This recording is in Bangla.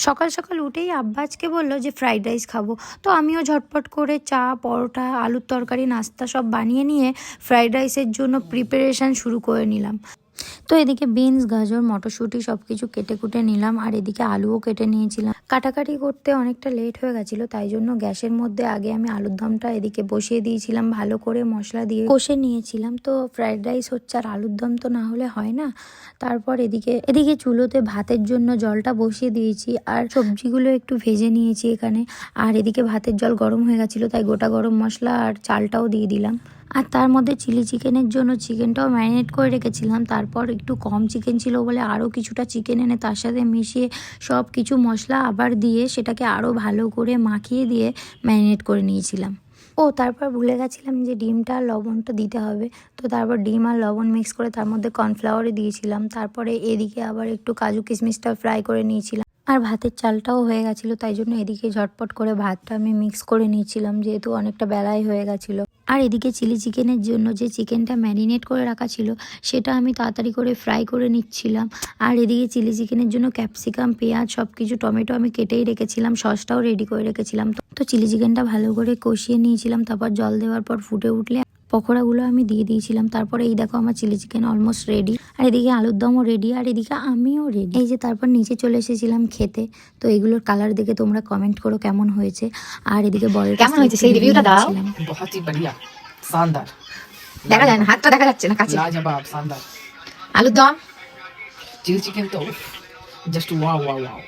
সকাল সকাল উঠেই আব্বা আজকে বললো যে ফ্রাইড রাইস খাবো। তো আমিও ঝটপট করে চা, পরোটা, আলুর তরকারি, নাস্তা সব বানিয়ে নিয়ে ফ্রাইড রাইসের জন্য প্রিপারেশান শুরু করে নিলাম। তো এদিকে বিনস, গাজর, মটরশুঁটি সব কিছু কেটে কুটে নিলাম, আর এদিকে আলুও কেটে নিয়েছিলাম। কাটাকাটি করতে অনেকটা লেট হয়ে গেছিলো, তাই জন্য গ্যাসের মধ্যে আগে আমি আলুর দমটা এদিকে বসিয়ে দিয়েছিলাম, ভালো করে মশলা দিয়ে কষে নিয়েছিলাম। তো ফ্রাইড রাইস হচ্ছে আর আলুর দম তো না হলে হয় না। তারপর এদিকে চুলোতে ভাতের জন্য জলটা বসিয়ে দিয়েছি, আর সবজিগুলো একটু ভেজে নিয়েছি এখানে। আর এদিকে ভাতের জল গরম হয়ে গেছিলো, তাই গোটা গরম মশলা আর চালটাও দিয়ে দিলাম। আর তার মধ্যে চিলি চিকেনের জন্য চিকেনটাও ম্যারিনেট করে রেখেছিলাম। তারপর একটু কম চিকেন ছিল বলে আরও কিছুটা চিকেন এনে তার সাথে মিশিয়ে সব কিছু মশলা আবার দিয়ে সেটাকে আরও ভালো করে মাখিয়ে দিয়ে ম্যারিনেট করে নিয়েছিলাম। তারপর ভুলে গেছিলাম যে ডিমটা আর লবণটা দিতে হবে। তো তারপর ডিম আর লবণ মিক্স করে তার মধ্যে কর্নফ্লাওয়ারে দিয়েছিলাম। তারপরে এদিকে আবার একটু কাজু কিশমিশটা ফ্রাই করে নিয়েছিলাম। আর ভাতের চালটাও হয়ে গেছিলো, তাই জন্য এদিকে ঝটপট করে ভাতটা আমি মিক্স করে নিয়েছিলাম, যেহেতু অনেকটা বেলাই হয়ে গেছিলো। আর এদিকে চিলি চিকেনের জন্য যে চিকেনটা ম্যারিনেট করে রাখা ছিল সেটা আমি তাড়াতাড়ি করে ফ্রাই করে নিচ্ছিলাম। আর এদিকে চিলি চিকেনের জন্য ক্যাপসিকাম, পেঁয়াজ, সব কিছু, টমেটো আমি কেটেই রেখেছিলাম, সসটাও রেডি করে রেখেছিলাম। তো চিলি চিকেনটা ভালো করে কষিয়ে নিয়েছিলাম। তারপর জল দেওয়ার পর ফুটে উঠলে পকোড়াগুলো আমি দিয়ে দিয়েছিলাম। তারপরে এই দেখো আমার চিলি চিকেন অলমোস্ট রেডি, আর এদিকে আলুর দমও রেডি, আর এদিকে আমিও রেডি। এই যে তারপর নিচে চলে এসেছিলাম খেতে। তো এগুলোর কালার দেখে তোমরা কমেন্ট করো কেমন হয়েছে। আর এদিকে বড় কেমন হয়েছে সেই রিভিউটা দাও। বহুত হি বঢ়িয়া, শানদার। দেখা যায় না, হাতটা দেখা যাচ্ছে না কাছে। লাজবাব, শানদার। আলুর দম, চিলি চিকেন তো জাস্ট ওয়াও ওয়াও ওয়াও।